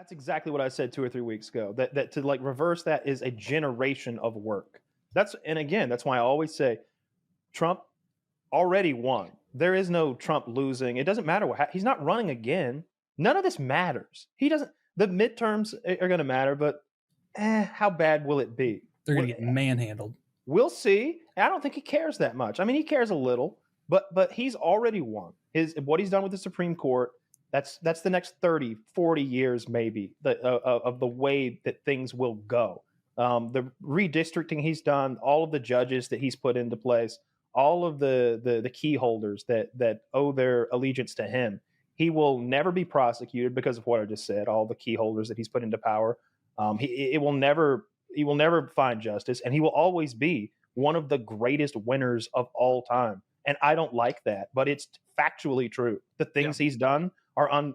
That's exactly what I said 2 or 3 weeks ago. That to like reverse that is a generation of work. And again, that's why I always say Trump already won. There is no Trump losing. It doesn't matter he's not running again. None of this matters. He doesn't. The midterms are going to matter, but how bad will it be? They're going to get manhandled. We'll see. I don't think he cares that much. I mean, he cares a little, but he's already won. What he's done with the Supreme Court, that's the next 30, 40 years maybe of the way that things will go. The redistricting he's done, all of the judges that he's put into place, all of the key holders that owe their allegiance to him. He will never be prosecuted because of what I just said, all the key holders that he's put into power. He will never find justice, and he will always be one of the greatest winners of all time. And I don't like that, but it's factually true. The things he's done are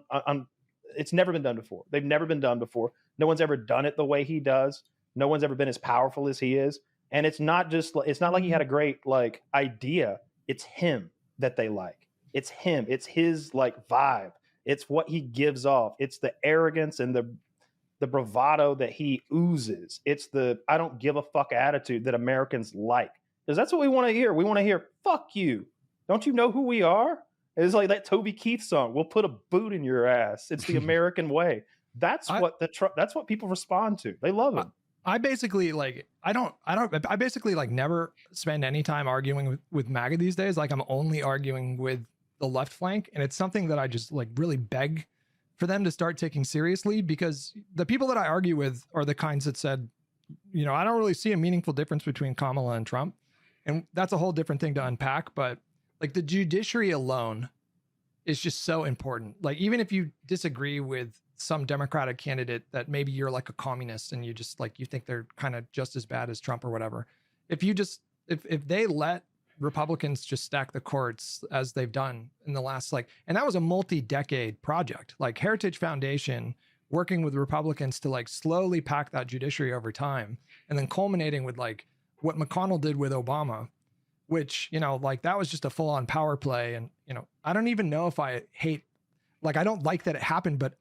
it's never been done before. They've never been done before. No one's ever done it the way he does. No one's ever been as powerful as he is. And it's not like he had a great like idea. It's him that they like. It's him. It's his like vibe. It's what he gives off. It's the arrogance and the bravado that he oozes. It's the I don't give a fuck attitude that Americans like. Because that's what we want to hear. We want to hear, fuck you. Don't you know who we are? It's like that Toby Keith song. We'll put a boot in your ass. It's the American way. That's what people respond to. They love him. I basically I basically like never spend any time arguing with MAGA these days. Like I'm only arguing with the left flank. And it's something that I just like really beg for them to start taking seriously, because the people that I argue with are the kinds that said, you know, I don't really see a meaningful difference between Kamala and Trump. And that's a whole different thing to unpack. But like the judiciary alone is just so important. Like, even if you disagree with some Democratic candidate that maybe you're like a communist and you just like, you think they're kind of just as bad as Trump or whatever. If they let Republicans just stack the courts as they've done in the last and that was a multi-decade project, like Heritage Foundation working with Republicans to like slowly pack that judiciary over time, and then culminating with like what McConnell did with Obama, which, you know, like that was just a full-on power play. And, you know, I don't even know if I don't like that it happened, but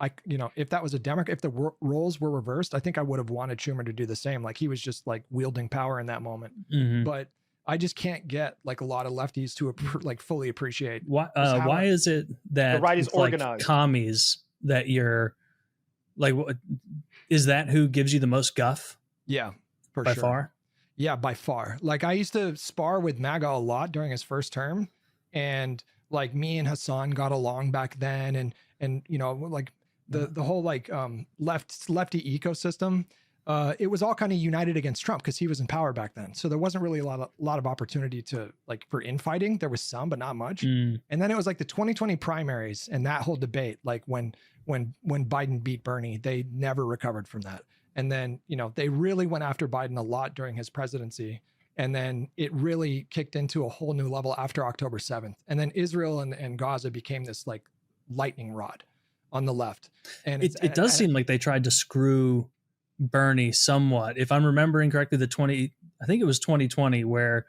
if that was a Democrat, if the roles were reversed, I think I would have wanted Schumer to do the same. Like he was just like wielding power in that moment. Mm-hmm. But I just can't get like a lot of lefties to like fully appreciate why is it that the right is organized, like commies that you're like, is that who gives you the most guff? Yeah, by far. Yeah, by far. Like I used to spar with MAGA a lot during his first term, and like me and Hassan got along back then, and you know, like the whole like lefty ecosystem. It was all kind of united against Trump because he was in power back then. So there wasn't really a lot of opportunity to like for infighting. There was some, but not much. And then it was like the 2020 primaries and that whole debate. Like when Biden beat Bernie, they never recovered from that. And then, you know, they really went after Biden a lot during his presidency. And then it really kicked into a whole new level after October 7th. And then Israel and Gaza became this like lightning rod on the left. And it does seem like they tried to screw Bernie somewhat. If I'm remembering correctly, I think it was 2020 where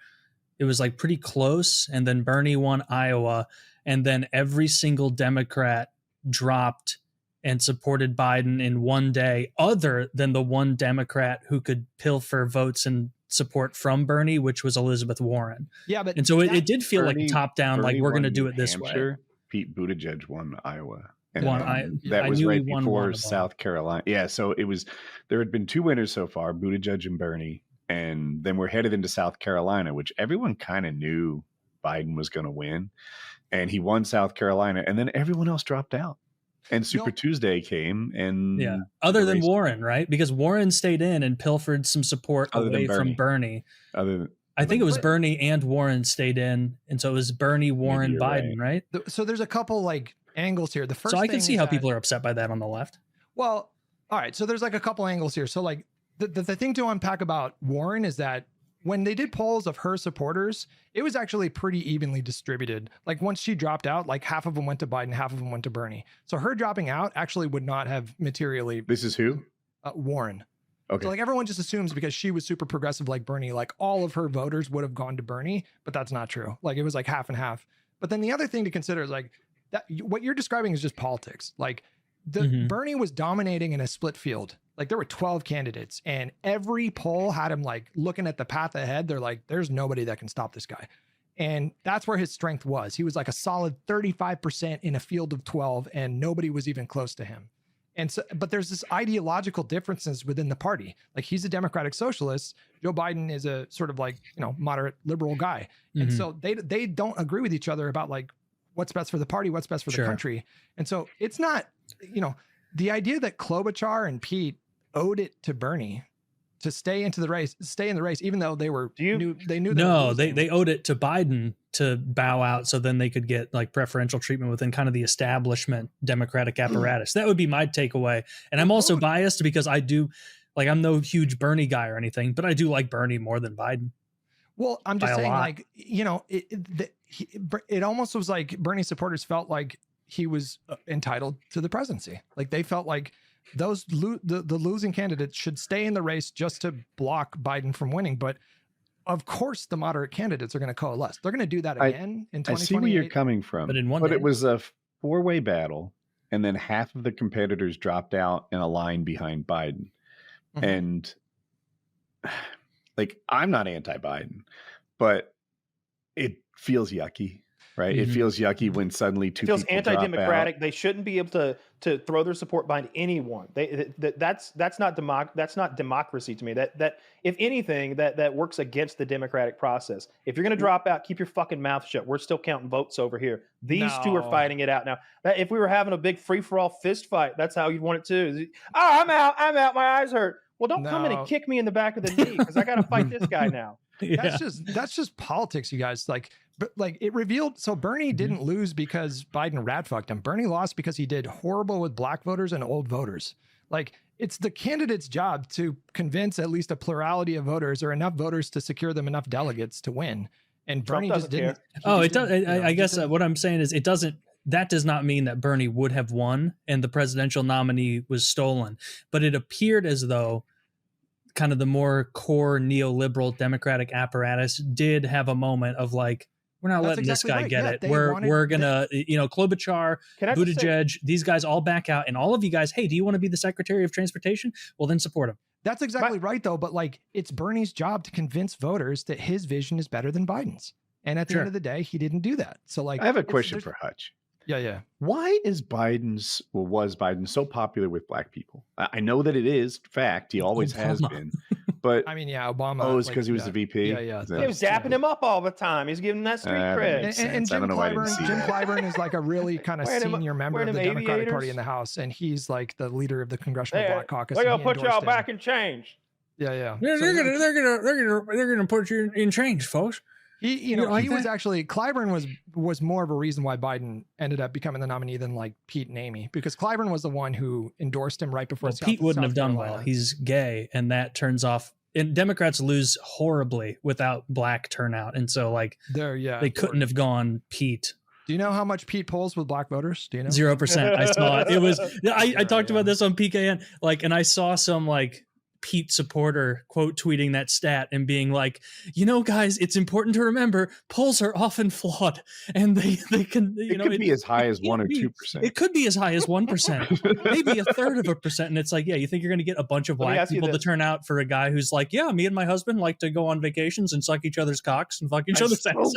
it was like pretty close, and then Bernie won Iowa, and then every single Democrat dropped and supported Biden in one day, other than the one Democrat who could pilfer votes and support from Bernie, which was Elizabeth Warren. Yeah, but and so it did feel like top down, like we're going to do it this way. Pete Buttigieg won Iowa. That was right before South Carolina. Yeah, so there had been two winners so far, Buttigieg and Bernie, and then we're headed into South Carolina, which everyone kind of knew Biden was going to win, and he won South Carolina, and then everyone else dropped out. And Super Tuesday came, and other than Warren, right? Because Warren stayed in and pilfered some support away from Bernie. I think it was Bernie and Warren stayed in, and so it was Bernie, Warren, Biden, right? So there's a couple like angles here. The first, so I can see how people are upset by that on the left. Well, all right. So there's like a couple angles here. So like the thing to unpack about Warren is that when they did polls of her supporters, it was actually pretty evenly distributed. Like once she dropped out, like half of them went to Biden, half of them went to Bernie. So her dropping out actually would not have materially. This is who? Warren. Okay. So like everyone just assumes because she was super progressive like Bernie, like all of her voters would have gone to Bernie, but that's not true. Like it was like half and half. But then the other thing to consider is like that what you're describing is just politics. Like Bernie was dominating in a split field. Like there were 12 candidates and every poll had him like looking at the path ahead. They're like, there's nobody that can stop this guy. And that's where his strength was. He was like a solid 35% in a field of 12 and nobody was even close to him. And so, but there's this ideological differences within the party. Like he's a democratic socialist. Joe Biden is a sort of like, moderate liberal guy. And so they don't agree with each other about like what's best for the party, what's best for the country. And so it's not, the idea that Klobuchar and Pete owed it to Bernie to stay in the race, even though they were they owed it to Biden to bow out so then they could get like preferential treatment within kind of the establishment Democratic apparatus. That would be my takeaway. And I'm also biased because I do like, I'm no huge Bernie guy or anything, but I do like Bernie more than Biden. Well, I'm just saying like, it almost was like Bernie supporters felt like he was entitled to the presidency. Like they felt like the losing candidates should stay in the race just to block Biden from winning. But of course, the moderate candidates are going to coalesce. They're going to do that again in 2028. I see where you're coming from, but it was a 4-way battle, and then half of the competitors dropped out in a line behind Biden. And like, I'm not anti-Biden, but it feels yucky. Right. It feels yucky when suddenly two people anti-democratic. They shouldn't be able to throw their support behind anyone. That's not democracy to me. That if anything, that works against the democratic process. If you're going to drop out, keep your fucking mouth shut. We're still counting votes over here. These two are fighting it out now. If we were having a big free-for-all fist fight, that's how you'd want it too. Oh, I'm out. My eyes hurt. Well, don't come in and kick me in the back of the knee because I got to fight this guy now. That's just politics, you guys. But it revealed. So Bernie didn't lose because Biden rat-fucked him. Bernie lost because he did horrible with black voters and old voters. Like it's the candidate's job to convince at least a plurality of voters or enough voters to secure them enough delegates to win. And Bernie just didn't. It does. I guess what I'm saying is it doesn't. That does not mean that Bernie would have won and the presidential nominee was stolen. But it appeared as though kind of the more core neoliberal democratic apparatus did have a moment of like, we're not letting this guy get it. We're gonna, Klobuchar, Buttigieg, these guys all back out, and all of you guys, hey, do you want to be the Secretary of Transportation? Well, then support him. That's exactly right, though. But like, it's Bernie's job to convince voters that his vision is better than Biden's, and at the end of the day, he didn't do that. So, like, I have a question for Hutch. Yeah. Why was Biden so popular with black people? I know that it is fact. He always has been. But I mean, Obama. Oh, it's because he was the VP. Yeah. He was dapping him up all the time. He's giving him that street cred. And Jim Clyburn is like a really kind of senior member of the Democratic Party in the House, and he's like the leader of the Congressional Black Caucus. They're gonna put y'all back in change. Yeah. They're gonna put you in change, folks. Clyburn was more of a reason why Biden ended up becoming the nominee than like Pete and Amy, because Clyburn was the one who endorsed him right before. Pete wouldn't have done well. He's gay, and that turns off. And Democrats lose horribly without black turnout, and so like they couldn't have gone Pete. Do you know how much Pete polls with black voters? Do you know? 0%. I saw it. It was I talked about this on PKN, and I saw some Pete supporter quote tweeting that stat and being like, guys, it's important to remember polls are often flawed and they can, it could be as high as 1 or 2%. It could be as high as 1%, maybe 1/3%. And it's like, you think you're going to get a bunch of black people to turn out for a guy who's like, me and my husband like to go on vacations and suck each other's cocks and fuck each other's asses.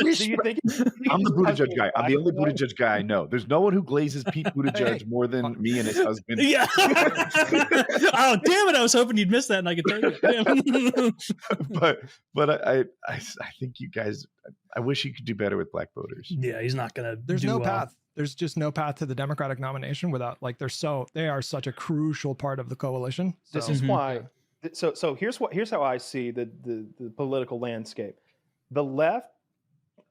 I'm the Buttigieg guy. I'm the only Buttigieg guy I know. There's no one who glazes Pete Buttigieg more than me and his husband. Yeah. Oh, damn it. I was hoping you'd miss that and I could take it. but I think you guys, I wish you could do better with black voters. Yeah, he's not gonna. There's no path. There's just no path to the Democratic nomination without they are such a crucial part of the coalition. So. This is why. So here's how I see the political landscape. The left,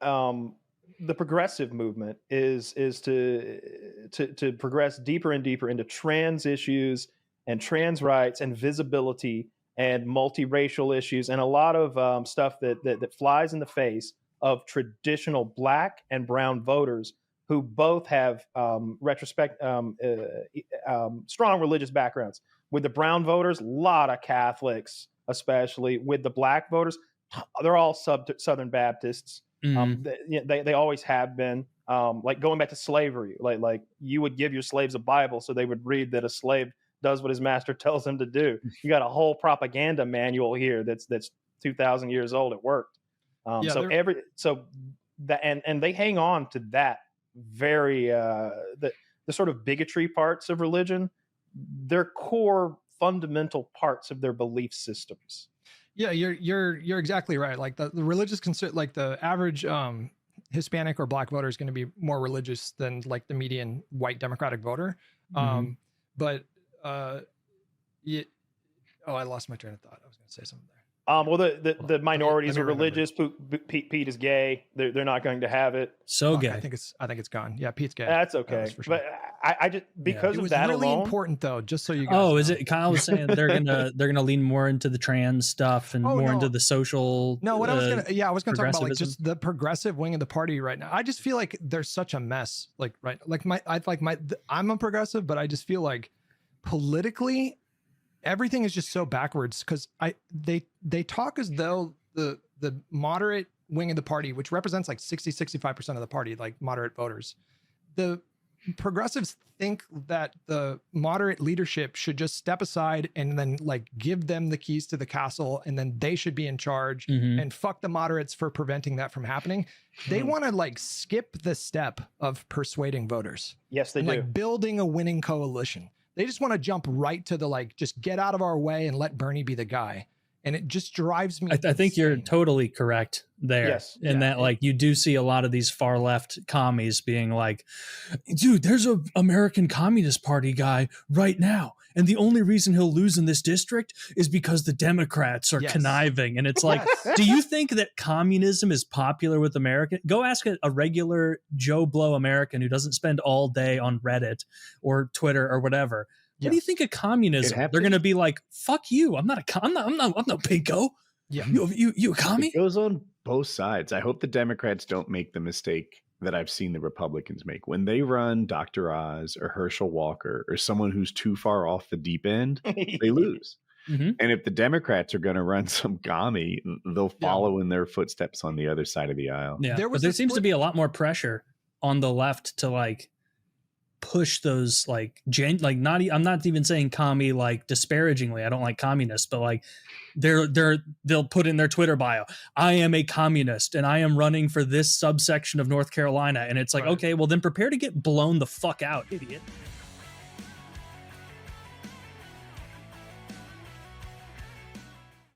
the progressive movement is to progress deeper and deeper into trans issues and trans rights and visibility and multiracial issues and a lot of stuff that flies in the face of traditional black and brown voters who both have strong religious backgrounds. With the brown voters, a lot of Catholics, especially. With the black voters, they're all Southern Baptists. They always have been. like going back to slavery, like you would give your slaves a Bible so they would read that a slave does what his master tells him to do. You got a whole propaganda manual here that's 2,000 years old. It worked. And they hang on to that very the sort of bigotry parts of religion. They're core fundamental parts of their belief systems. Yeah, you're exactly right. Like the religious like the average Hispanic or Black voter is going to be more religious than like the median white Democratic voter. But I lost my train of thought. I was going to say something there. Well, the minorities are religious. Pete is gay. They're not going to have it. So gay. I think it's gone. Yeah, Pete's gay. That's okay. For sure. But I just because of that really alone. Important though, just so you guys. Oh, is it? Kyle was saying they're gonna lean more into the trans stuff and into the social. No, what I was gonna talk about like just the progressive wing of the party right now. I just feel like there's such a mess. I'm a progressive, but I just feel like politically everything is just so backwards because they talk as though the moderate wing of the party, which represents like 60-65% of the party, like moderate voters, the progressives think that the moderate leadership should just step aside and then like give them the keys to the castle and then they should be in charge and fuck the moderates for preventing that from happening. They want to like skip the step of persuading voters. Yes, they do. Like building a winning coalition. They just want to jump right to the like, just get out of our way and let Bernie be the guy. And it just drives me. I think you're totally correct there. Yes. That like you do see a lot of these far left commies being like, dude, there's a American Communist Party guy right now. And the only reason he'll lose in this district is because the Democrats are conniving. And it's like, do you think that communism is popular with American? Go ask a regular Joe Blow American who doesn't spend all day on Reddit or Twitter or whatever. What do you think of communism? They're going to be like, fuck you. I'm not pinko. Yeah. You a commie? It goes on both sides. I hope the Democrats don't make the mistake that I've seen the Republicans make. When they run Dr. Oz or Herschel Walker or someone who's too far off the deep end, they lose. And if the Democrats are going to run some commie, they'll follow in their footsteps on the other side of the aisle. Yeah. There seems to be a lot more pressure on the left to like push those like I'm not even saying commie like disparagingly. I don't like communists, but like they'll put in their Twitter bio, I am a communist and I am running for this subsection of North Carolina. And it's like, okay, well then prepare to get blown the fuck out, idiot.